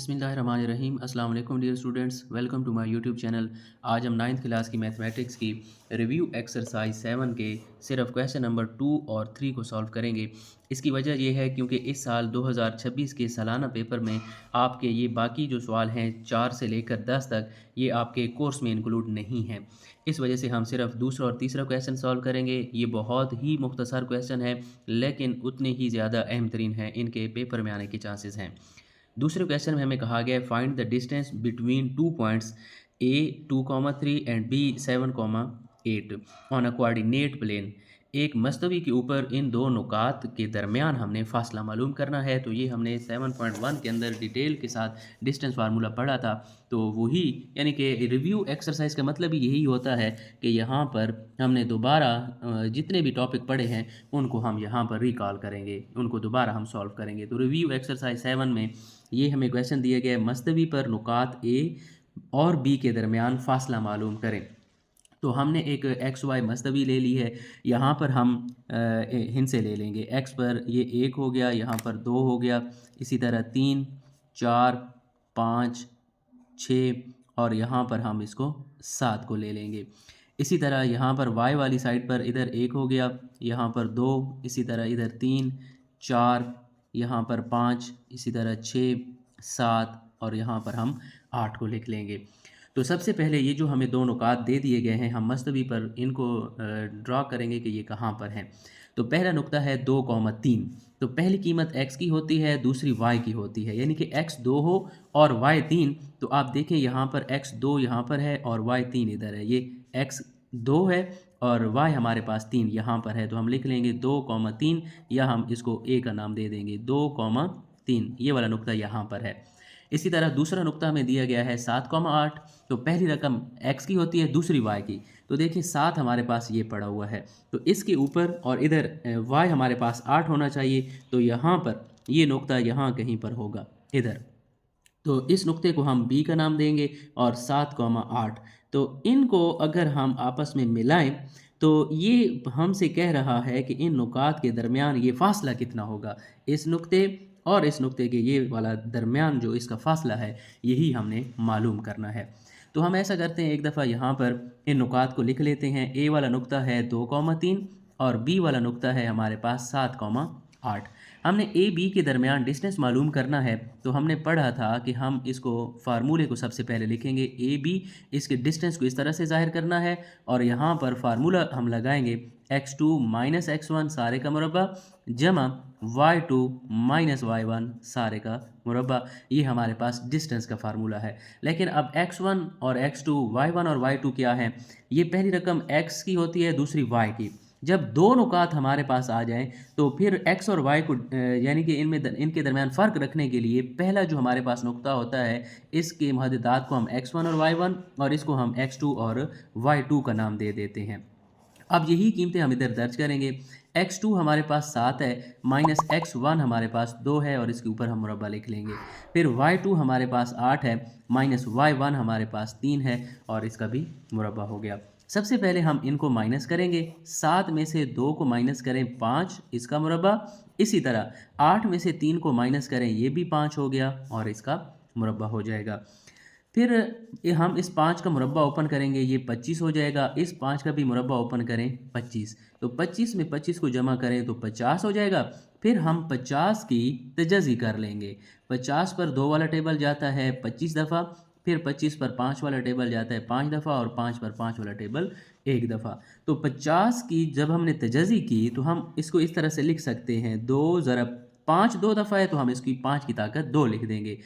बिस्मिल्लाहिर्रहमानिर्रहीम। अस्सलाम वालेकुम dear students, welcome to my YouTube channel. आज हम नाइन्थ क्लास की मैथमेटिक्स की रिव्यू एक्सरसाइज 7 के सिर्फ क्वेश्चन नंबर 2 और 3 को सॉल्व करेंगे। इसकी वजह यह है क्योंकि इस साल 2026 के सालाना पेपर में आपके ये बाकी जो सवाल हैं 4 से लेकर 10 तक, ये आपके कोर्स में इंक्लूड नहीं हैं। इस वजह से हम सिर्फ दूसरा और तीसरा क्वेश्चन सॉल्व करेंगे। ये बहुत ही मुख्तसर क्वेश्चन है, लेकिन उतने ही ज़्यादा अहम तरीन हैं, इनके पेपर में आने के चांसेस हैं। दूसरे क्वेश्चन में हमें कहा गया है find the distance between two points A 2,3 and B 7,8 on a coordinate plane. एक मस्तवी के ऊपर इन दो नुकात के दरमियान हमने फासला मालूम करना है। तो ये हमने 7.1 के अंदर डिटेल के साथ डिस्टेंस फार्मूला पढ़ा था। तो वही यानी कि रिव्यू एक्सरसाइज का मतलब ही यही होता है कि यहाँ पर हमने दोबारा जितने भी टॉपिक पढ़े हैं उनको हम यहाँ पर रिकॉल करेंगे, उनको दोबारा हम सॉल्व करेंगे। तो रिव्यू एक्सरसाइज 7 में ये हमें क्वेश्चन दिया गया है, मस्तवी पर नुकात ए और बी के दरमियान फासला मालूम करें। तो हमने एक एक्स वाई मस्तवी ले ली है। यहाँ पर हम हिंसे ले लेंगे। एक्स पर ये 1 हो गया, यहाँ पर 2 हो गया, इसी तरह 3, 4, 5, 6 और यहाँ पर हम इसको 7 को ले लेंगे। इसी तरह यहाँ पर वाई वाली साइड पर इधर 1 हो गया, यहाँ पर 2, इसी तरह इधर 3, 4, यहाँ पर 5, इसी तरह 6, 7 और यहाँ पर हम 8 को लिख लेंगे। तो सबसे पहले ये जो हमें दो नुकात दे दिए गए हैं, हम मस्तवी पर इनको ड्रा करेंगे कि ये कहाँ पर हैं। तो पहला नुक्ता है 2,3। तो पहली कीमत x की होती है, दूसरी y की होती है, यानी कि x 2 हो और y 3। तो आप देखें यहाँ पर x 2 यहाँ पर है और y 3 इधर है। ये x 2 है और y हमारे पास 3 यहाँ पर है। तो हम लिख लेंगे 2,3 या हम इसको a का नाम दे देंगे 2,3। ये वाला नुक्ता यहाँ पर है। इसी तरह दूसरा नुक्ता हमें दिया गया है 7,8। तो पहली रकम x की होती है, दूसरी y की। तो देखिए 7 हमारे पास ये पड़ा हुआ है, तो इसके ऊपर और इधर y हमारे पास 8 होना चाहिए। तो यहाँ पर ये नुक्ता यहाँ कहीं पर होगा इधर। तो इस नुक्ते को हम b का नाम देंगे और 7,8। तो इनको अगर हम आपस में मिलाएं तो ये हमसे कह रहा है कि इन नुकात के दरमियान ये फासला कितना होगा। इस नुक्ते और इस नुक्ते के ये वाला दरमियान जो इसका फासला है, यही हमने मालूम करना है। तो हम ऐसा करते हैं, एक दफ़ा यहाँ पर इन नुकात को लिख लेते हैं। ए वाला नुक्ता है 2,3 और बी वाला नुक्ता है हमारे पास 7,8। हमने ए बी के दरमियान डिस्टेंस मालूम करना है। तो हमने पढ़ा था कि हम इसको फार्मूले को सबसे पहले लिखेंगे ए बी, इसके डिस्टेंस को इस तरह से ज़ाहिर करना है और यहाँ पर फार्मूला हम लगाएंगे x2 माइनस x1 सारे का मुरब्बा जमा y2 माइनस y1 सारे का मुरब्बा। ये हमारे पास डिस्टेंस का फार्मूला है। लेकिन अब x1 और x2, y1 और y2 क्या है? ये पहली रकम x की होती है, दूसरी y की। जब दो नुकात हमारे पास आ जाएं तो फिर x और y को यानी कि इनके दरमियान फ़र्क रखने के लिए पहला जो हमारे पास नुक्ता होता है, इसके मुहद्दिदात को हम x1 और y1 और इसको हम x2 और y2 का नाम दे देते हैं। अब यही कीमतें हम इधर दर्ज करेंगे। x2 हमारे पास 7 है, माइनस x1 हमारे पास 2 है और इसके ऊपर हम मुरब्बा लिख लेंगे। फिर y2 हमारे पास 8 है, माइनस y1 हमारे पास 3 है और इसका भी मुरब्बा हो गया। सबसे पहले हम इनको माइनस करेंगे। 7 में से 2 को माइनस करें 5, इसका मुरब्बा। इसी तरह 8 में से 3 को माइनस करें, ये भी 5 हो गया और इसका मुरब्बा हो जाएगा। फिर हम इस 5 का मुरब्बा ओपन करेंगे, ये 25 हो जाएगा। इस 5 का भी मुरब्बा ओपन करें 25, तो 25 में 25 को जमा करें तो 50 हो जाएगा। फिर हम 50 की तजज़ी कर लेंगे। 50 पर 2 वाला टेबल जाता है 25 दफ़ा, फिर 25 पर 5 वाला टेबल जाता है 5 दफ़ा और 5 पर 5 वाला टेबल 1 दफ़ा। तो 50 की जब हमने तजज़ी की तो हम इसको इस तरह से लिख सकते हैं, 2 ज़रब 5 2 दफ़ा है तो हम इसकी 5 की ताकत 2 लिख देंगे।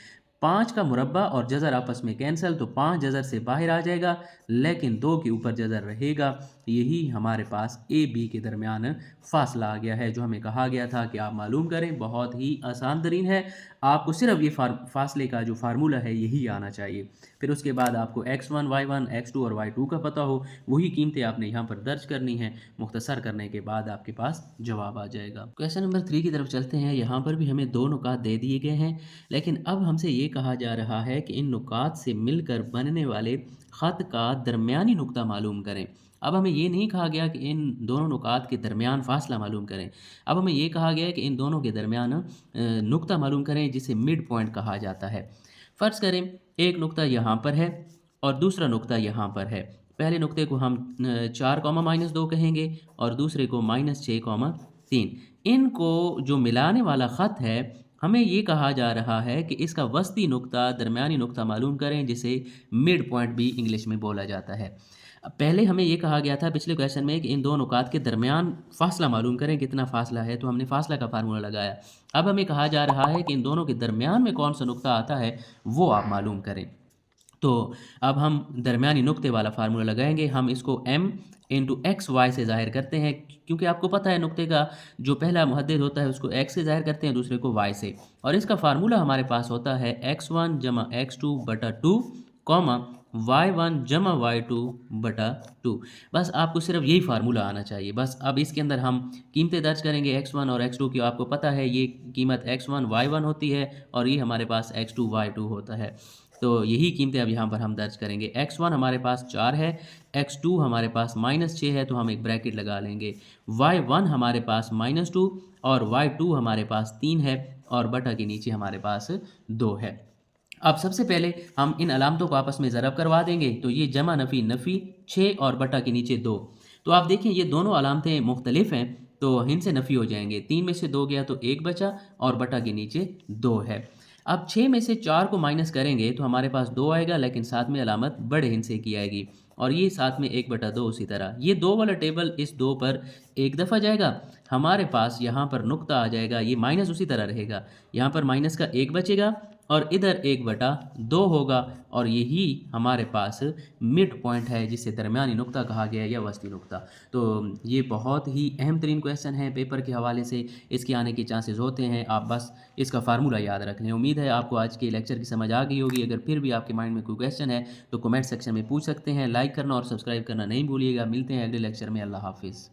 5 का मुरब्बा और जज़र आपस में कैंसिल, तो 5 जज़र से बाहर आ जाएगा, लेकिन 2 के ऊपर जज़र रहेगा। यही हमारे पास ए बी के दरमियान फासला आ गया है, जो हमें कहा गया था कि आप मालूम करें। बहुत ही आसान तरीन है, आपको सिर्फ ये फासले का जो फार्मूला है यही आना चाहिए। फिर उसके बाद आपको x1 y1 x2 और y2 का पता हो, वही कीमतें आपने यहाँ पर दर्ज करनी है। मुख्तसर करने के बाद आपके पास जवाब आ जाएगा। क्वेश्चन नंबर 3 की तरफ चलते हैं। यहाँ पर भी हमें दो नुकात दे दिए गए हैं, लेकिन अब हमसे ये कहा जा रहा है कि इन नुकात से मिलकर बनने वाले ख़त का दरमियानी नुक्ता मालूम करें। अब हमें ये नहीं कहा गया कि इन दोनों नुकात के दरमियान फ़ासला मालूम करें। अब हमें ये कहा गया है कि इन दोनों के दरमियान नुक्ता मालूम करें, जिसे मिड पॉइंट कहा जाता है। फ़र्ज़ करें एक नुक्ता यहाँ पर है और दूसरा नुक्ता यहाँ पर है। पहले नुक्ते को हम 4 कॉमा -2 कहेंगे और दूसरे को -6 कॉमा 3। इनको जो मिलाने वाला ख़त है, हमें ये कहा जा रहा है कि इसका वस्ती नुक्ता, दरमियानी नुक्ता मालूम करें, जिसे मिड पॉइंट भी इंग्लिश में बोला जाता है। पहले हमें ये कहा गया था पिछले क्वेश्चन में कि इन दो नुकात के दरमियान फ़ासला मालूम करें, कितना फ़ासला है, तो हमने फ़ासला का फ़ार्मूला लगाया। अब हमें कहा जा रहा है कि इन दोनों के दरमियान में कौन सा नुक्ता आता है, वो आप मालूम करें। तो अब हम दरमियानी नुक्ते वाला फ़ार्मूला लगाएंगे। हम इसको m इंटू एक्स वाई से ज़ाहिर करते हैं, क्योंकि आपको पता है नुक्ते का जो पहला मुहद्दिद होता है उसको x से ज़ाहिर करते हैं, दूसरे को y से। और इसका फ़ार्मूला हमारे पास होता है x1 जमा x2 बटा 2 कॉमा y1 जमा y2 बटा 2। बस आपको सिर्फ यही फार्मूला आना चाहिए। बस अब इसके अंदर हम कीमतें दर्ज करेंगे x1 और x2 की। आपको पता है ये कीमत x1 y1 होती है और ये हमारे पास x2 y2 होता है। तो यही कीमतें अब यहाँ पर हम दर्ज करेंगे। x1 हमारे पास 4 है, x2 हमारे पास -6 है, तो हम एक ब्रैकेट लगा लेंगे। y1 हमारे पास -2 और y2 हमारे पास 3 है और बटा के नीचे हमारे पास 2 है। अब सबसे पहले हम इन अलामतों को आपस में ज़रब करवा देंगे, तो ये जमा नफ़ी नफ़ी 6 और बटा के नीचे 2। तो आप देखें ये दोनों अलामतें मुख्तलिफ हैं, तो इनसे नफ़ी हो जाएंगे। 3 में से 2 गया तो 1 बचा और बटा के नीचे 2 है। अब 6 में से 4 को माइनस करेंगे तो हमारे पास 2 आएगा, लेकिन साथ में अलामत बड़े हिस्से की आएगी और ये साथ में 1 बटा 2 उसी तरह। ये 2 वाला टेबल इस 2 पर एक दफ़ा जाएगा, हमारे पास यहाँ पर नुक्ता आ जाएगा, ये माइनस उसी तरह रहेगा। यहाँ पर माइनस का 1 बचेगा और इधर 1 बटा 2 होगा और यही हमारे पास मिड पॉइंट है, जिसे दरमियानी नुक्ता कहा गया है या वस्ती नुक्ता। तो ये बहुत ही अहम तरीन क्वेश्चन है पेपर के हवाले से, इसके आने के चांसेस होते हैं। आप बस इसका फार्मूला याद रख लें। उम्मीद है आपको आज के लेक्चर की समझ आ गई होगी। अगर फिर भी आपके माइंड में कोई क्वेश्चन है तो कमेंट सेक्शन में पूछ सकते हैं। लाइक करना और सब्सक्राइब करना नहीं भूलिएगा। मिलते हैं अगले लेक्चर में। अल्लाह हाफिज़।